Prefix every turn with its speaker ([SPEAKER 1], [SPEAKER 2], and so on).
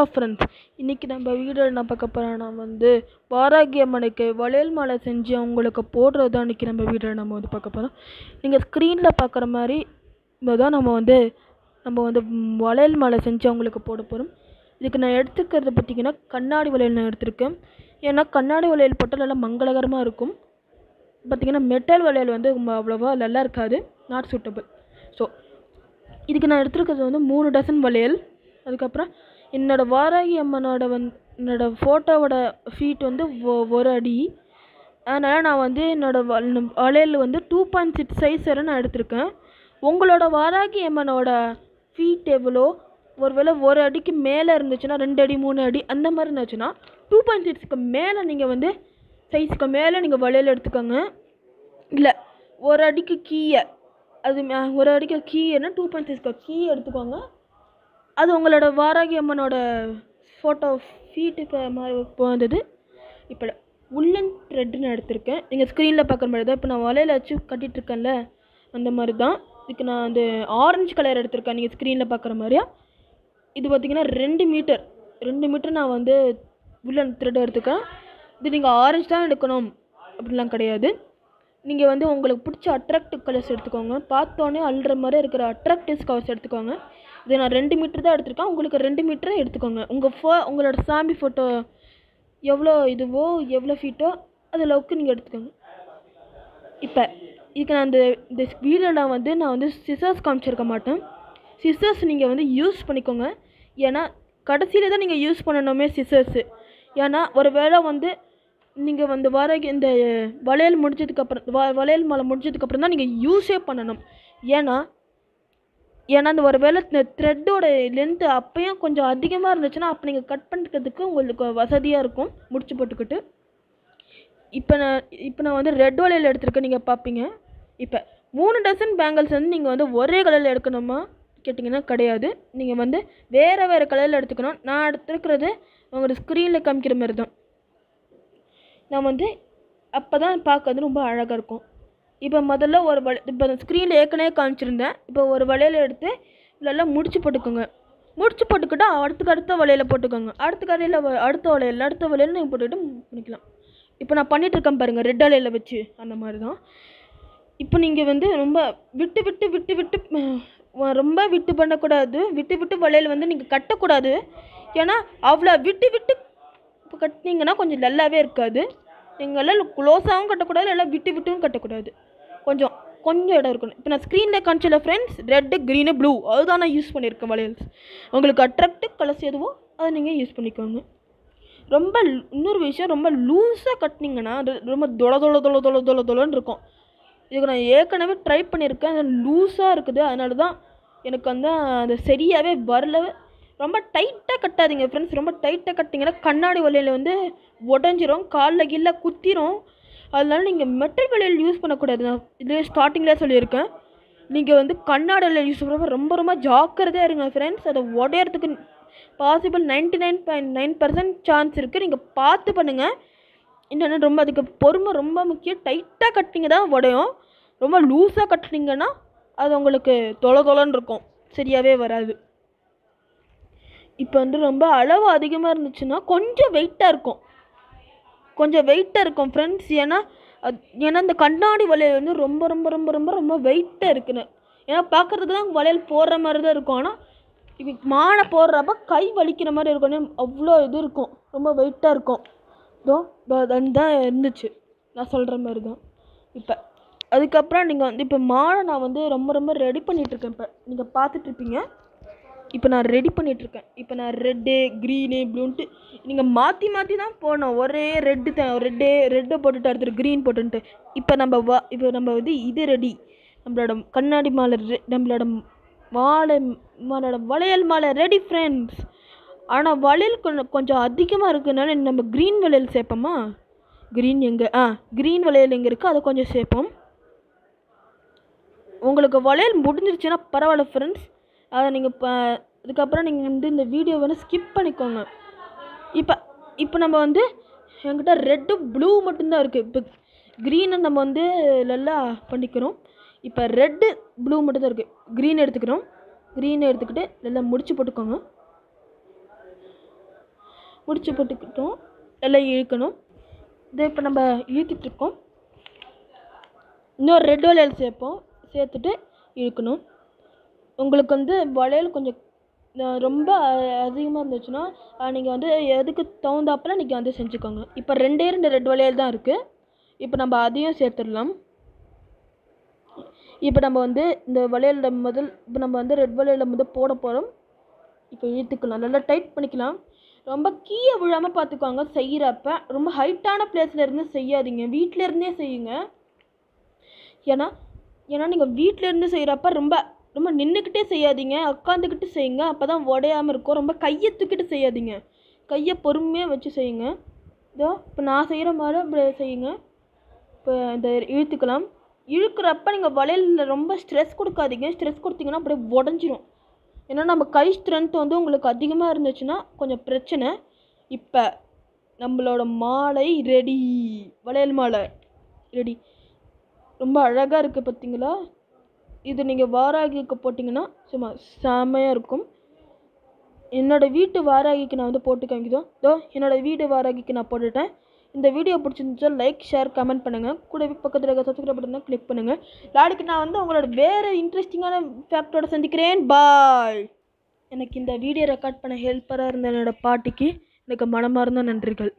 [SPEAKER 1] Hello friends, இன்றைக்கி நம்ம வீடியோவில் என்ன பார்க்க போகிறோன்னா வாராகி அம்மனுக்கு வளையல் மாலை செஞ்சு அவங்களுக்கு போடுறது தான் இன்றைக்கி நம்ம வீடியோவில் நம்ம பார்க்க போகிறோம். நீங்கள் ஸ்க்ரீனில் பார்க்குற மாதிரி தான் நம்ம வளையல் மாலை செஞ்சு அவங்களுக்கு போட போகிறோம். இதுக்கு நான் எடுத்துக்கிறது பார்த்திங்கன்னா கண்ணாடி வளையல் நான் எடுத்திருக்கேன். ஏன்னா கண்ணாடி வளையல் போட்டால் நல்லா மங்களகரமாக இருக்கும். பார்த்திங்கன்னா மெட்டல் வளையல் அவ்வளோவா நல்லா இருக்காது, நாட் சூட்டபிள். ஸோ இதுக்கு நான் எடுத்துருக்கிறது 3 டசன் வளையல். அதுக்கப்புறம் என்னோடய வாராகி அம்மனோட என்னோடய ஃபோட்டோவோட ஃபீட் 1 அடி. அதனால் நான் என்னோடய வளையல் 2.6 சைஸ் வரை நான் எடுத்திருக்கேன். உங்களோட வாராகி அம்மனோட ஃபீட் எவ்வளோ, ஒருவேளை 1 அடிக்கு மேலே இருந்துச்சுன்னா 2 அடி 3 அடி அந்த மாதிரி இருந்துச்சுன்னா 2.6க்கு மேலே நீங்கள் சைஸுக்கு மேலே நீங்கள் வளையல் எடுத்துக்கோங்க. இல்லை 1 அடிக்கு கீழே, அது 1 அடிக்கு கீழேன்னா 2.6க்கு கீழே எடுத்துக்கோங்க. அது உங்களோட வாராகி அம்மனோட ஃபோட்டோ ஃபீட்டுக்கு மாதிரி வந்தது. இப்போ உள்ளன் த்ரெட் நான் எடுத்திருக்கேன். நீங்கள் ஸ்க்ரீனில் பார்க்குற மாதிரி தான் இப்போ நான் வலையில் வச்சு கட்டிகிட்ருக்கேன்ல, அந்த மாதிரி தான். இதுக்கு நான் ஆரஞ்சு கலர் எடுத்திருக்கேன். நீங்கள் ஸ்க்ரீனில் பார்க்குற மாதிரியா இது பார்த்திங்கன்னா 2 மீட்டர் நான் உள்ளன் த்ரெட் எடுத்துக்கேன். இது நீங்கள் ஆரஞ்சு தான் எடுக்கணும் அப்படிலாம் கிடையாது. நீங்கள் உங்களுக்கு பிடிச்ச அட்ராக்டிவ் கலர்ஸ் எடுத்துக்கோங்க. பார்த்தோன்னே அள்ளுற மாதிரி இருக்கிற அட்ராக்டிவ் கலர்ஸ் எடுத்துக்கோங்க. இது நான் 2 மீட்டர் தான் எடுத்திருக்கேன். உங்களுக்கு 2 மீட்டரே எடுத்துக்கோங்க. உங்களோட சாமி ஃபோட்டோ எவ்வளோ எவ்வளோ ஃபீட்டோ அது அளவுக்கு நீங்கள் எடுத்துக்கோங்க. இப்போ இதுக்கு நான் இந்த வீடியோவில் நான் சிசர்ஸ் காமிச்சிருக்க மாட்டேன். சிசர்ஸ் நீங்கள் யூஸ் பண்ணிக்கோங்க. ஏன்னா கடைசியில் தான் நீங்கள் யூஸ் பண்ணணுமே சிசர்ஸு. ஏன்னா ஒரு வேளை நீங்கள் வாராகி இந்த வளையல் மாலை முடிஞ்சதுக்கப்புறம் தான் நீங்கள் யூஸே பண்ணணும். ஏன்னா அந்த ஒரு வேளை இந்த த்ரெட்டோட லென்த்து அப்போயும் கொஞ்சம் அதிகமாக இருந்துச்சுன்னா அப்போ நீங்கள் கட் பண்ணுறதுக்கு உங்களுக்கு வசதியாக இருக்கும் முடிச்சு போட்டுக்கிட்டு. இப்போ நான் ரெட் வளையல் எடுத்துருக்கேன். நீங்கள் பார்ப்பீங்க. இப்போ 3 டசன் பேங்கிள்ஸ் நீங்கள் ஒரே கலரில் எடுக்கணுமா கேட்டிங்கன்னா கிடையாது. நீங்கள் வேறு கலரில் எடுத்துக்கணும். நான் எடுத்துருக்கிறது உங்களோட ஸ்க்ரீனில் காமிக்கிற மாதிரி தான். நான் அப்போ தான் பார்க்க ரொம்ப அழகாக இருக்கும். இப்போ முதல்ல இப்போ ஸ்க்ரீனில் ஏற்கனவே காமிச்சிருந்தேன். இப்போ ஒரு வளையல் எடுத்து இதெல்லாம் முடிச்சு போட்டுக்கோங்க. முடிச்சு போட்டுக்கிட்டு அடுத்த வளையலை போட்டுக்கோங்க. அடுத்த வளையல் நீங்கள் போட்டுக்கிட்டு பண்ணிக்கலாம். இப்போ நான் பண்ணிகிட்ருக்கேன் பாருங்கள், ரெட் வளையலில் வச்சு அந்த மாதிரி தான். இப்போ நீங்கள் ரொம்ப விட்டு ரொம்ப விட்டு பண்ணக்கூடாது. விட்டு வளையல் நீங்கள் கட்டக்கூடாது. ஏன்னா அவ்வளோ விட்டு இப்போ கட்டினீங்கன்னா கொஞ்சம் நல்லாவே இருக்காது. நீங்கள் எல்லாம் க்ளோஸாகவும் கட்டக்கூடாது, எல்லாம் விட்டும் கட்டக்கூடாது. கொஞ்சம் இடம் இருக்கணும். இப்போ நான் ஸ்க்ரீனில் காமிச்சல ஃப்ரெண்ட்ஸ், ரெட்டு க்ரீனு ப்ளூ அதுதான் நான் யூஸ் பண்ணியிருக்கேன் வளையல்ஸ். உங்களுக்கு அட்ராக்டிவ் கலர்ஸ் எதுவோ அதை நீங்கள் யூஸ் பண்ணிக்கோங்க. இன்னொரு விஷயம், ரொம்ப லூஸாக கட்டினீங்கன்னா ரொம்ப தொலன்னு இருக்கும். இதுக்கு நான் ஏற்கனவே ட்ரை பண்ணியிருக்கேன். லூஸாக இருக்குது. அதனால தான் எனக்கு அது சரியாகவே வரல. ரொம்ப டைட்டாக கட்டாதீங்க ஃப்ரெண்ட்ஸ். ரொம்ப டைட்டாக கட்டிங்கன்னா கண்ணாடி வளையல் உடஞ்சிரும், காலில் கீழே குத்திரும். அதனால நீங்கள் மெட்டல் வளையல் யூஸ் பண்ணக்கூடாது. நான் இதுலேயே ஸ்டார்டிங்லேயே சொல்லியிருக்கேன். நீங்கள் கண்ணாடி வளையல் யூஸ் பண்ணுறப்ப ரொம்ப ஜாக்கிரதையாக இருங்க ஃப்ரெண்ட்ஸ். அதை உடையறதுக்கு பாசிபிள் 99.9% சான்ஸ் இருக்குது. நீங்கள் பார்த்து பண்ணுங்கள். இன்னொன்று அதுக்கு பொறுமை ரொம்ப முக்கியம். டைட்டாக கட்டிங்க தான் உடையும். ரொம்ப லூஸாக கட்டினீங்கன்னா அது உங்களுக்கு தொலைன்னு இருக்கும், சரியாகவே வராது. இப்போ ரொம்ப அளவு அதிகமாக இருந்துச்சுன்னா கொஞ்சம் வெயிட்டாக இருக்கும் ஃப்ரெண்ட்ஸ். ஏன்னா இந்த கண்ணாடி வளையல் ரொம்ப ரொம்ப ரொம்ப ரொம்ப ரொம்ப வெயிட்டாக இருக்குன்னு. ஏன்னா பார்க்குறதுக்கு தான் வளையல் போடுற மாதிரி தான் இருக்கும். ஆனால் இப்போ மாலை போடுறப்ப கை வலிக்கிற மாதிரி இருக்கும். அவ்வளோ இது இருக்கும், ரொம்ப வெயிட்டாக இருக்கும். அதுதான் இருந்துச்சு நான் சொல்கிற மாதிரி தான். இப்போ அதுக்கப்புறம் நீங்கள் இப்போ மாலை நான் ரொம்ப ரொம்ப ரெடி பண்ணிகிட்ருக்கேன். இப்போ நீங்கள் பார்த்துட்ருப்பீங்க. இப்போ நான் ரெடி பண்ணிகிட்ருக்கேன். இப்போ நான் ரெட்டு க்ரீனு ப்ளூன்ட்டு நீங்கள் மாற்றி தான் போடணும். ஒரே ரெட்டை போட்டுட்டு அடுத்து க்ரீன் போட்டுன்ட்டு. இப்போ நம்ம இது ரெடி. நம்மளோட கண்ணாடி மாலை நம்மளோட வளையல் மாலை ரெடி ஃப்ரெண்ட்ஸ். ஆனால் வளையல் கொஞ்சம் அதிகமாக இருக்குதுனால நம்ம க்ரீன் வளையல் சேர்ப்போமா? க்ரீன் வளையல் எங்கே இருக்குது அதை கொஞ்சம் சேர்ப்போம். உங்களுக்கு வளையல் முடிஞ்சிருச்சுன்னா பரவாயில்ல ஃப்ரெண்ட்ஸ். அதை நீங்கள் அதுக்கப்புறம் நீங்கள் இந்த வீடியோ ஸ்கிப் பண்ணிக்கோங்க. இப்போ நம்ம என்கிட்ட ரெட்டு ப்ளூ மட்டும்தான் இருக்குது. இப்போ க்ரீனை நம்ம நல்லா பண்ணிக்கிறோம். இப்போ ரெட்டு ப்ளூ மட்டும்தான் இருக்குது. க்ரீன் எடுத்துக்கிறோம். க்ரீனை எடுத்துக்கிட்டு நல்லா முடிச்சு போட்டுக்கோங்க. முடிச்சு போட்டுக்கிட்டோம், எல்லாம் இழுக்கணும். இதை இப்போ நம்ம இழுத்துட்ருக்கோம். இன்னொரு ரெட் வளையல் சேர்ப்போம், சேர்த்துட்டு இழுக்கணும். உங்களுக்கு வந்து வளையல் கொஞ்சம் ரொம்ப அதிகமாக இருந்துச்சுன்னா நீங்கள் வந்து எதுக்கு தகுந்தாப்பில் நீங்கள் வந்து செஞ்சுக்கோங்க. இப்போ 2 ரெட் வளையல் தான் இருக்குது. இப்போ நம்ம அதையும் சேர்த்துடலாம். இப்போ நம்ம வந்து இந்த வளையலில் இப்போ நம்ம வந்து ரெட் வளையலில் போட போகிறோம். இப்போ இழுத்துக்கலாம், நல்லா டைட் பண்ணிக்கலாம். ரொம்ப கீழே விழாமல் பார்த்துக்கோங்க. செய்கிறப்ப ரொம்ப ஹைட்டான பிளேஸில் இருந்து செய்யாதீங்க, வீட்டில் இருந்தே செய்யுங்க. ஏன்னா நீங்கள் வீட்டில் இருந்து செய்கிறப்ப ரொம்ப ரொம்ப நின்றுக்கிட்டே செய்யாதீங்க, உட்காந்துக்கிட்டு செய்யுங்க. அப்போ தான் உடையாமல் இருக்கும். ரொம்ப கையை தூக்கிட்டு செய்யாதீங்க, கையை பொறுமையாக வச்சு செய்யுங்க. இதோ இப்போ நான் செய்கிற மாதிரி இப்படி செய்யுங்க. இப்போ இந்த இழுத்துக்கலாம். இழுக்கிறப்ப நீங்கள் வளையலில் ரொம்ப ஸ்ட்ரெஸ் கொடுக்காதீங்க. ஸ்ட்ரெஸ் கொடுத்தீங்கன்னா அப்படியே உடஞ்சிரும். ஏன்னா நம்ம கை ஸ்ட்ரென்த் வந்து உங்களுக்கு அதிகமாக இருந்துச்சுன்னா கொஞ்சம் பிரச்சனை. இப்போ நம்மளோட மாலை ரெடி, வளையல் மாலை ரெடி. ரொம்ப அழகாக இருக்குது பார்த்தீங்களா? இது நீங்கள் வாராகிக்கு போட்டிங்கன்னா சும்மா செம்மையாக இருக்கும். என்னோடய வீட்டு வாராகிக்கு நான் வந்து போட்டு காமிக்குதோ என்னோடய வீடு வாராகிக்கு நான் போட்டுட்டேன். இந்த வீடியோ பிடிச்சிருந்துச்சா லைக், ஷேர், கமெண்ட் பண்ணுங்கள். கூடவே பக்கத்தில் இருக்க சப்ஸ்கிரைப் பட்டனை கிளிக் பண்ணுங்கள். நாளைக்கு நான் வந்து உங்களோட வேறு இன்ட்ரெஸ்டிங்கான ஃபேக்டோட சந்திக்கிறேன். பாய். எனக்கு இந்த வீடியோ ரெக்கார்ட் பண்ண ஹெல்ப்பராக இருந்த என்னோடய பாட்டிக்கு எனக்கு மனமார்ந்த நன்றிகள்.